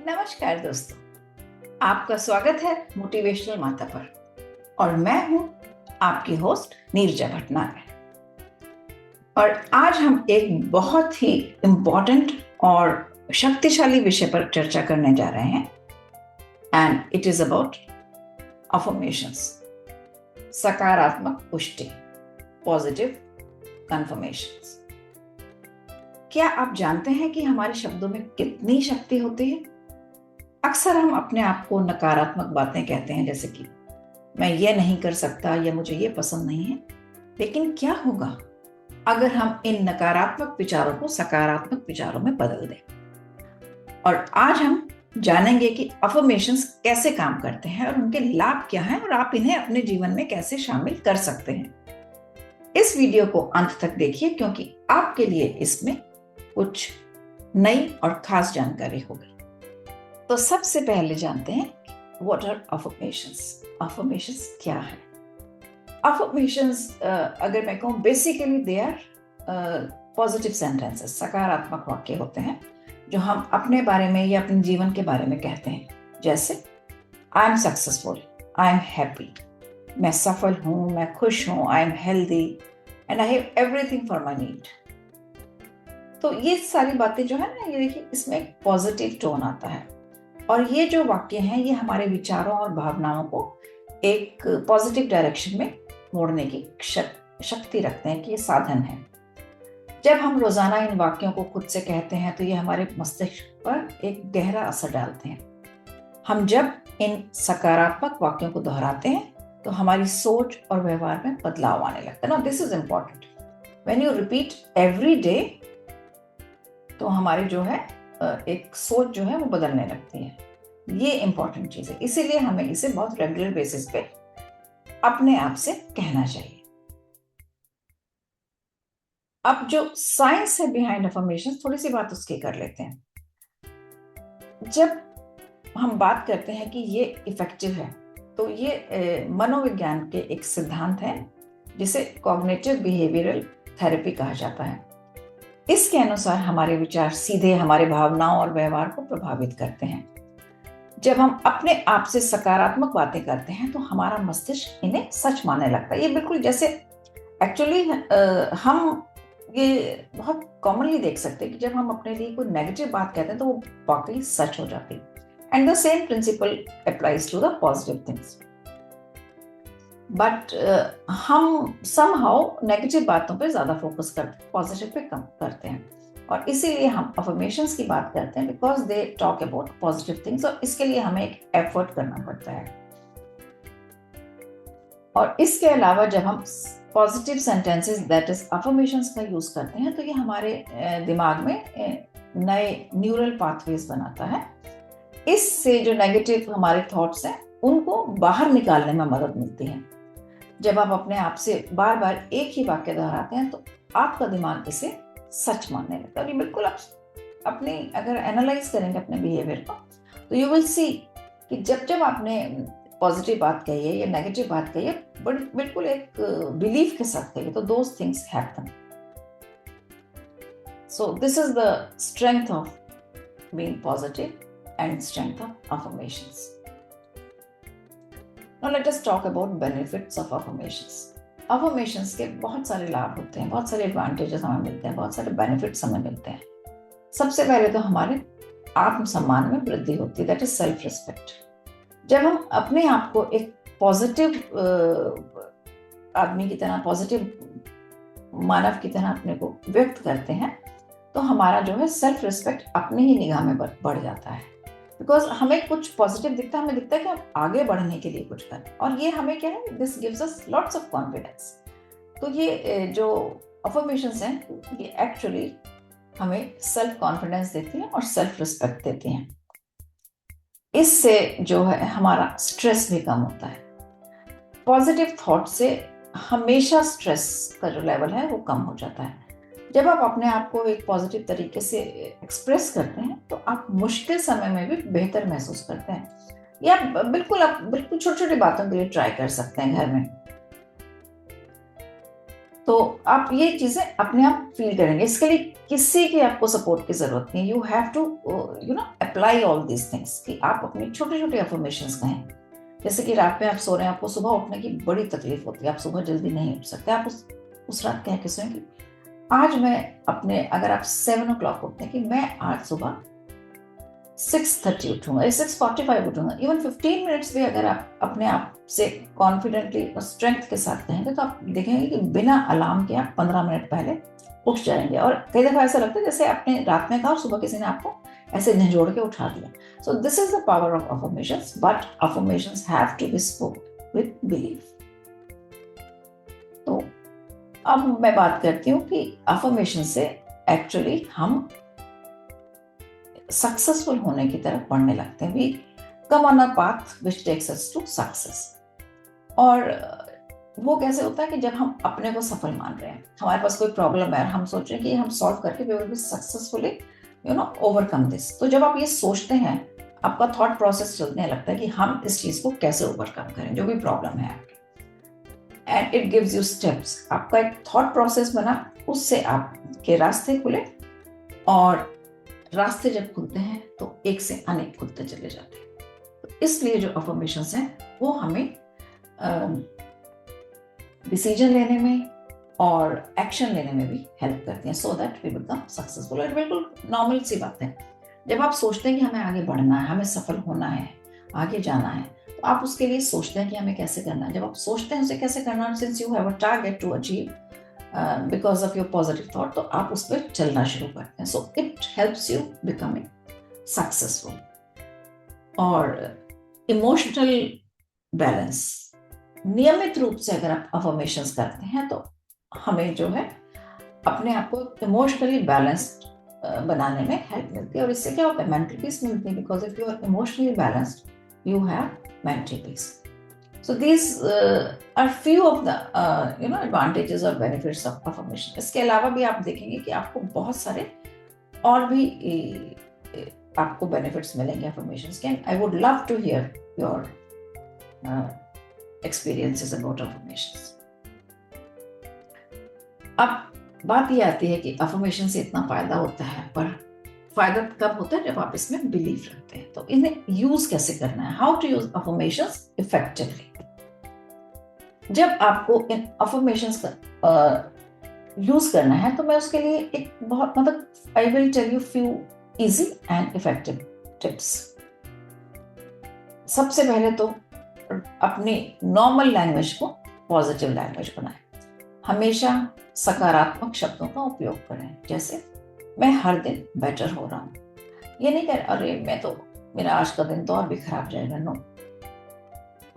नमस्कार दोस्तों, आपका स्वागत है मोटिवेशनल माता पर। और मैं हूं आपकी होस्ट नीरजा भटनागर। और आज हम एक बहुत ही इम्पोर्टेंट और शक्तिशाली विषय पर चर्चा करने जा रहे हैं, and it is about affirmations, सकारात्मक पुष्टि, पॉजिटिव कन्फर्मेशंस। क्या आप जानते हैं कि हमारे शब्दों में कितनी शक्ति होती है? अक्सर हम अपने आप को नकारात्मक बातें कहते हैं, जैसे कि मैं ये नहीं कर सकता या मुझे ये पसंद नहीं है। लेकिन क्या होगा अगर हम इन नकारात्मक विचारों को सकारात्मक विचारों में बदल दें? और आज हम जानेंगे कि अफर्मेशंस कैसे काम करते हैं और उनके लाभ क्या हैं और आप इन्हें अपने जीवन में कैसे शामिल कर सकते हैं। इस वीडियो को अंत तक देखिए, क्योंकि आपके लिए इसमें कुछ नई और खास जानकारी होगी। तो सबसे पहले जानते हैं व्हाट आर अफर्मेशंस। अफर्मेशंस क्या है? अफर्मेशंस अगर मैं कहूँ, basically they are positive sentences, सकारात्मक वाक्य होते हैं जो हम अपने बारे में या अपने जीवन के बारे में कहते हैं। जैसे I am successful, I am happy, मैं सफल हूँ, मैं खुश हूँ, I am healthy and I have everything for my need. तो ये सारी बातें जो है ना, ये देखिए, इसमें एक पॉजिटिव टोन आता है। और ये जो वाक्य हैं, ये हमारे विचारों और भावनाओं को एक पॉजिटिव डायरेक्शन में मोड़ने की शक्ति रखते हैं, कि ये साधन है। जब हम रोजाना इन वाक्यों को खुद से कहते हैं तो ये हमारे मस्तिष्क पर एक गहरा असर डालते हैं। हम जब इन सकारात्मक वाक्यों को दोहराते हैं तो हमारी सोच और व्यवहार में बदलाव आने लगता है ना। This is important. When you repeat every day, तो हमारी जो है एक सोच जो है वो बदलने लगती है। ये इंपॉर्टेंट चीज है, इसीलिए हमें इसे बहुत रेगुलर बेसिस पे अपने आप से कहना चाहिए। अब जो साइंस है बिहाइंड अफर्मेशन, थोड़ी सी बात उसकी कर लेते हैं। जब हम बात करते हैं कि ये इफेक्टिव है, तो ये मनोविज्ञान के एक सिद्धांत है जिसे कॉग्निटिव बिहेवियरल थेरेपी कहा जाता है। इसके अनुसार हमारे विचार सीधे हमारे भावनाओं और व्यवहार को प्रभावित करते हैं। जब हम अपने आप से सकारात्मक बातें करते हैं तो हमारा मस्तिष्क इन्हें सच मानने लगता है। ये बिल्कुल जैसे एक्चुअली हम ये बहुत कॉमनली देख सकते हैं कि जब हम अपने लिए कोई नेगेटिव बात कहते हैं तो वो वाकई सच हो जाती है। And the same principle applies to the positive things. But हम समहाउ नेगेटिव बातों पे ज्यादा फोकस करते हैं, पॉजिटिव पे कम करते हैं। और इसीलिए हम अफर्मेशंस की बात करते हैं, because they talk about positive things. और इसके लिए हमें एक एफर्ट करना पड़ता है। और इसके अलावा जब हम positive sentences, that is affirmations का यूज करते हैं, तो ये हमारे दिमाग में नए न्यूरल पाथवेज बनाता है। इससे जो नेगेटिव हमारे थॉट्स हैं उनको बाहर निकालने में मदद मिलती है। जब आप अपने आप से बार बार एक ही वाक्य दोहराते हैं तो आपका दिमाग इसे सच मानने लगता है। बिल्कुल आप अपने अगर एनालाइज करेंगे अपने बिहेवियर को, तो यू विल सी कि जब जब आपने पॉजिटिव बात कही है या नेगेटिव बात कही है, बिल्कुल एक बिलीफ के साथ कही है, तो those things happen. So this is the strength of being positive and strength of affirmations. Now let us talk about benefits of affirmations. Affirmations के बहुत सारे लाभ होते हैं, बहुत सारे एडवांटेजेस हमें मिलते हैं, बहुत सारे बेनिफिट्स हमें मिलते हैं। सबसे पहले तो हमारे आत्मसम्मान में वृद्धि होती है, दैट इज सेल्फ रिस्पेक्ट। जब हम अपने आप को एक पॉजिटिव आदमी की तरह, पॉजिटिव मानव की तरह अपने को व्यक्त करते हैं, तो हमारा जो है सेल्फ रिस्पेक्ट अपनी ही निगाह में बढ़ जाता है। बिकॉज हमें कुछ पॉजिटिव दिखता है, हमें दिखता है कि हम आगे बढ़ने के लिए कुछ करें। और ये हमें क्या है, this gives us lots of confidence. तो ये जो अफर्मेशंस हैं, ये एक्चुअली हमें सेल्फ कॉन्फिडेंस देती हैं और सेल्फ रिस्पेक्ट देती हैं। इससे जो है हमारा स्ट्रेस भी कम होता है। पॉजिटिव थॉट से हमेशा स्ट्रेस का जो लेवल है वो कम हो जाता है। जब आप अपने आप को एक पॉजिटिव तरीके से एक्सप्रेस करते हैं तो आप मुश्किल समय में भी बेहतर महसूस करते हैं। या आप बिल्कुल छोटी छोटी बातों के लिए ट्राई कर सकते हैं घर में। तो आप ये चीजें अपने आप फील करेंगे। इसके लिए किसी की आपको सपोर्ट की जरूरत नहीं है। You have to apply all these things कि आप अपनी छोटी छोटी अफर्मेशंस कहें। जैसे कि रात में आप सो रहे हैं, आपको सुबह उठने की बड़ी तकलीफ होती है, आप सुबह जल्दी नहीं उठ सकते, आप उस रात कह के सोएं कि आज मैं अपने, अगर आप 7 o'clock उठते हैं कि मैं आज सुबह 6:30 उठूंगा या 6:45 उठूंगा, इवन 15 मिनट्स भी अगर आप अपने आप से कॉन्फिडेंटली और स्ट्रेंथ के साथ कहेंगे तो आप देखेंगे कि बिना अलार्म के आप 15 मिनट पहले उठ जाएंगे। और कई दफा ऐसा लगता है जैसे आपने रात में कहा और सुबह किसी ने आपको ऐसे झंझोड़ के उठा दिया। So this is the power of affirmations, but affirmations have to be spoken with belief. तो अब मैं बात करती हूँ कि अफर्मेशन से एक्चुअली हम सक्सेसफुल होने की तरफ बढ़ने लगते हैं। We come on a path which takes us to success. और वो कैसे होता है कि जब हम अपने को सफल मान रहे हैं, हमारे पास कोई प्रॉब्लम है और हम सोच रहे हैं कि हम सॉल्व करके we will be successfully overcome this. तो जब आप ये सोचते हैं, आपका थॉट प्रोसेस चलने लगता है कि हम इस चीज को कैसे ओवरकम करें, जो भी प्रॉब्लम है आपकी। And it gives you steps. आपका एक थॉट प्रोसेस बना, उससे आपके रास्ते खुले, और रास्ते जब खुलते हैं तो एक से अनेक खुलते चले जाते हैं। तो इसलिए जो अफर्मेशंस हैं वो हमें डिसीजन लेने में और एक्शन लेने में भी हेल्प करती हैं, so that we become successful. और बिल्कुल नॉर्मल सी बात है, जब आप सोचते हैं कि हमें आगे बढ़ना है, हमें सफल होना है, आगे जाना है, तो आप उसके लिए सोचते हैं कि हमें कैसे करना है। जब आप सोचते हैं उसे कैसे करना है, since you have a target to achieve because of your positive thought, तो आप उस पर चलना शुरू करते हैं। So it helps you becoming successful. और इमोशनल बैलेंस, नियमित रूप से अगर आप अफर्मेशंस करते हैं तो हमें जो है अपने आप को इमोशनली बैलेंस्ड बनाने में हेल्प मिलती है। और इससे क्या होता है, मेंटल पीस मिलती है, because if you are emotionally balanced you have mental peace. So these are few of the advantages or benefits of affirmation. इसके अलावा भी आप देखेंगे कि आपको बहुत सारे और भी आपको बेनिफिट्स मिलेंगे affirmations के। I would love to hear your experiences about affirmations. अब बात ये आती है कि affirmation से इतना फायदा होता है, पर फायदा कब होता है, जब आप इसमें बिलीव रखते हैं। तो इन्हें यूज कैसे करना है, how to use affirmations effectively। जब आपको इन अफर्मेशंस का यूज करना है तो मैं उसके लिए एक बहुत I will tell you few easy and effective tips. सबसे पहले तो अपनी नॉर्मल लैंग्वेज को पॉजिटिव लैंग्वेज बनाएं। हमेशा सकारात्मक शब्दों का उपयोग करें, जैसे मैं हर दिन बेटर हो रहा हूँ। ये नहीं कह अरे मैं तो, मेरा आज का दिन तो और भी खराब जाएगा। No,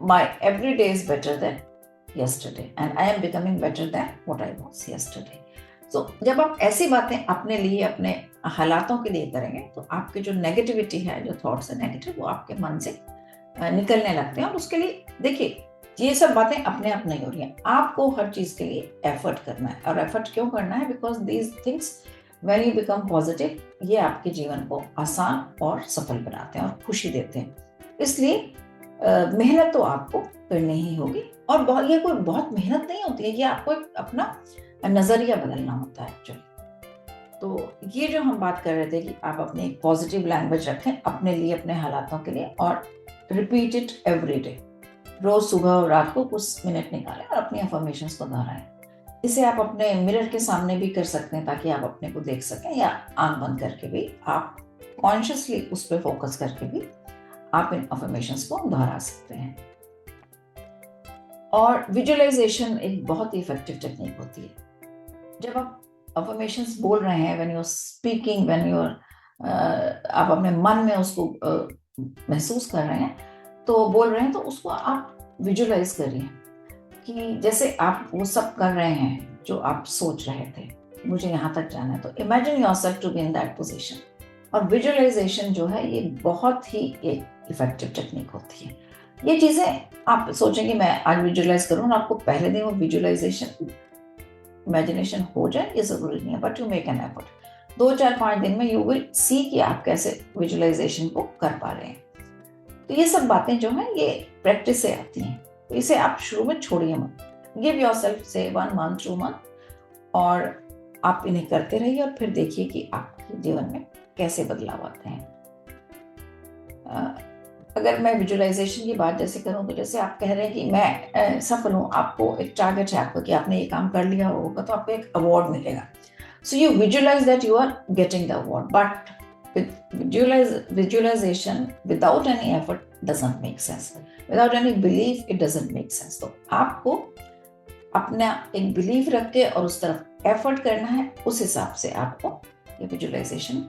my every day is better than yesterday and I am becoming better than what I was yesterday. So जब आप ऐसी बातें अपने लिए, अपने हालातों के लिए करेंगे तो आपकी जो नेगेटिविटी है, जो थॉट्स है नेगेटिव, वो आपके मन से निकलने लगते हैं। और उसके लिए देखिए, ये सब बातें अपने आप नहीं हो रही हैं, आपको हर चीज के लिए एफर्ट करना है। और एफर्ट क्यों करना है, because these things when you become positive, ये आपके जीवन को आसान और सफल बनाते हैं और खुशी देते हैं। इसलिए मेहनत तो आपको करनी ही होगी। और ये कोई बहुत मेहनत नहीं होती है, ये आपको अपना नजरिया बदलना होता है एक्चुअली। तो ये जो हम बात कर रहे थे कि आप अपनी एक पॉजिटिव लैंग्वेज रखें अपने लिए, अपने हालातों के लिए, और रिपीट इट एवरी डे। रोज सुबह और रात को कुछ मिनट निकालें और अपनी अफर्मेशंस को दोहराएं। इसे आप अपने मिरर के सामने भी कर सकते हैं ताकि आप अपने को देख सकें, या आंख बंद करके भी आप कॉन्शियसली उस पर फोकस करके भी आप इन अफर्मेशंस को दोहरा सकते हैं। और विजुअलाइजेशन एक बहुत ही इफेक्टिव टेक्निक होती है। जब आप अफर्मेशंस बोल रहे हैं, when you are speaking, when you are आप अपने मन में उसको महसूस कर रहे हैं, तो बोल रहे हैं, तो उसको आप विजुअलाइज करिए कि जैसे आप वो सब कर रहे हैं जो आप सोच रहे थे, मुझे यहाँ तक जाना है। तो imagine yourself to be in that position. और विजुअलाइजेशन जो है ये बहुत ही एक इफेक्टिव टेक्निक होती है। ये चीजें आप सोचेंगे मैं आज विजुअलाइज करूँ, और आपको पहले दिन वो विजुअलाइजेशन इमेजिनेशन हो जाए ये जरूरी नहीं है, but you make an effort. 2, 4, 5 दिन में यू विल सी कि आप कैसे विजुअलाइजेशन को कर पा रहे हैं। तो ये सब बातें जो हैं ये प्रैक्टिस से आती हैं, तो इसे आप शुरू में छोड़िए मत। गिव योरसेल्फ से 1 month 2 month और आप इन्हें करते रहिए और फिर देखिए कि आपके जीवन में कैसे बदलाव आते हैं। अगर मैं विजुअलाइजेशन की बात जैसे करूं तो जैसे आप कह रहे हैं कि मैं सफल हूं, आपको एक टारगेट है आपको कि आपने ये काम कर लिया होगा तो आपको एक अवार्ड मिलेगा। So you visualize that you are getting the award, but visualization without any effort doesn't make sense. Without any belief, it doesn't make sense. तो आपको अपना एक बिलीव रख के और उस तरफ एफर्ट करना है, उस हिसाब से आपको ये विजुअलाइजेशन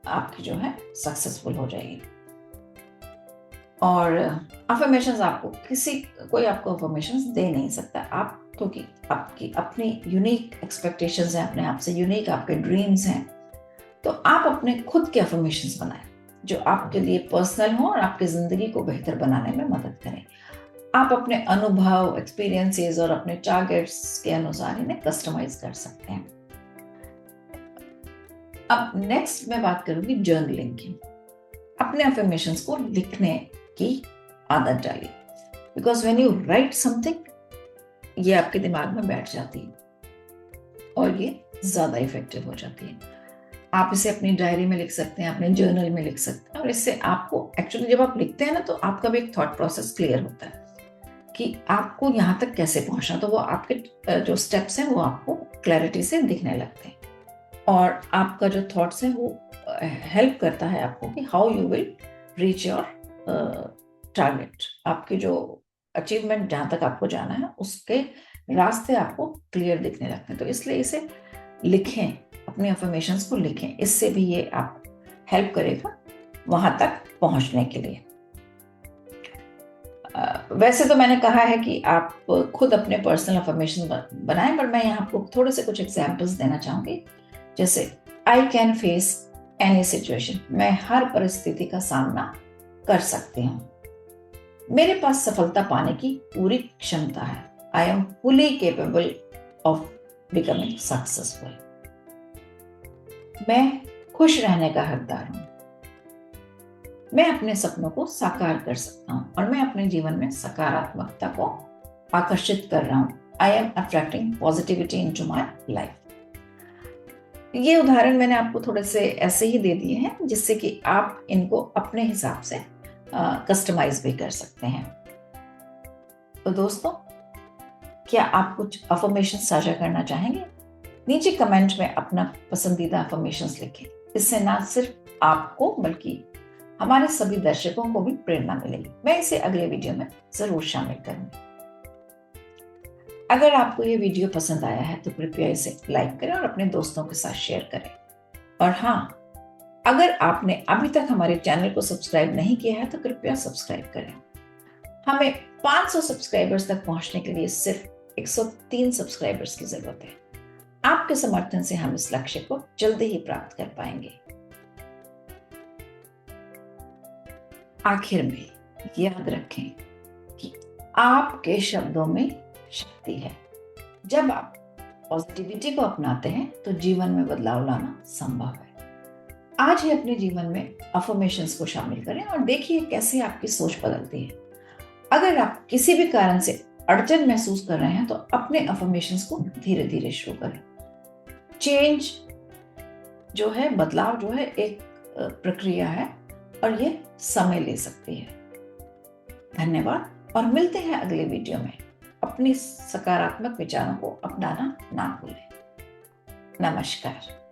आपकी जो है सक्सेसफुल हो जाएगी। और अफर्मेशंस आपको कोई आपको अफर्मेशंस दे नहीं सकता, आप क्योंकि आपकी अपनी यूनिक एक्सपेक्टेशंस हैं, अपने आप से यूनिक आपके ड्रीम्स हैं। तो आप अपने खुद के अफर्मेशंस बनाएं जो आपके लिए पर्सनल हो और आपकी जिंदगी को बेहतर बनाने में मदद करें। आप अपने अनुभव, एक्सपीरियंसेस और अपने टारगेट्स के अनुसार इन्हें कस्टमाइज कर सकते हैं। अब नेक्स्ट मैं बात करूंगी जर्नलिंग की। अपने अफर्मेशंस को लिखने की आदत डालिए, because when you right something ये आपके दिमाग में बैठ जाती है और ये ज्यादा इफेक्टिव हो जाती है। आप इसे अपनी डायरी में लिख सकते हैं, अपने जर्नल में लिख सकते हैं, और इससे आपको एक्चुअली जब आप लिखते हैं ना तो आपका भी एक थॉट प्रोसेस क्लियर होता है कि आपको यहाँ तक कैसे पहुंचना। तो वो आपके जो स्टेप्स हैं वो आपको क्लैरिटी से दिखने लगते हैं और आपका जो थॉट्स है वो हेल्प करता है आपको कि how you will reach your target. आपकी जो अचीवमेंट जहाँ तक आपको जाना है उसके रास्ते आपको क्लियर दिखने लगते हैं। तो इसलिए इसे लिखें, अपने अफर्मेशंस को लिखें, इससे भी ये आप हेल्प करेगा वहां तक पहुंचने के लिए। वैसे तो मैंने कहा है कि आप खुद अपने पर्सनल अफर्मेशन बनाएं, पर मैं यहाँ आपको थोड़े से कुछ एग्जाम्पल्स देना चाहूंगी। जैसे I can face any situation, मैं हर परिस्थिति का सामना कर सकती हूँ। मेरे पास सफलता पाने की पूरी क्षमता है। I am fully capable of becoming successful. मैं खुश रहने का हकदार हूं। मैं अपने सपनों को साकार कर सकता हूं और मैं अपने जीवन में सकारात्मकता को आकर्षित कर रहा हूं। I am attracting positivity into my life. ये उदाहरण मैंने आपको थोड़े से ऐसे ही दे दिए हैं जिससे कि आप इनको अपने हिसाब से कस्टमाइज भी कर सकते हैं। तो दोस्तों, क्या आप कुछ अफर्मेशन साझा करना चाहेंगे? नीचे कमेंट में अपना पसंदीदा अफर्मेशंस लिखें। इससे ना सिर्फ आपको बल्कि हमारे सभी दर्शकों को भी प्रेरणा मिलेगी। मैं इसे अगले वीडियो में जरूर शामिल करूंगी। अगर आपको ये वीडियो पसंद आया है तो कृपया इसे लाइक करें और अपने दोस्तों के साथ शेयर करें। और हाँ, अगर आपने अभी तक हमारे चैनल को सब्सक्राइब नहीं किया है तो कृपया सब्सक्राइब करें। हमें 500 सब्सक्राइबर्स तक पहुंचने के लिए सिर्फ 103 सब्सक्राइबर्स की जरूरत है। आपके समर्थन से हम इस लक्ष्य को जल्दी ही प्राप्त कर पाएंगे। आखिर में याद रखें कि आपके शब्दों में शक्ति है। जब आप पॉजिटिविटी को अपनाते हैं तो जीवन में बदलाव लाना संभव है। आज ही अपने जीवन में अफर्मेशंस को शामिल करें और देखिए कैसे आपकी सोच बदलती है। अगर आप किसी भी कारण से अड़चन महसूस कर रहे हैं तो अपने अफर्मेशंस को धीरे धीरे शुरू करें। चेंज जो है, बदलाव जो है, एक प्रक्रिया है और ये समय ले सकती है। धन्यवाद और मिलते हैं अगले वीडियो में। अपनी सकारात्मक विचारों को अपनाना ना भूलें। नमस्कार।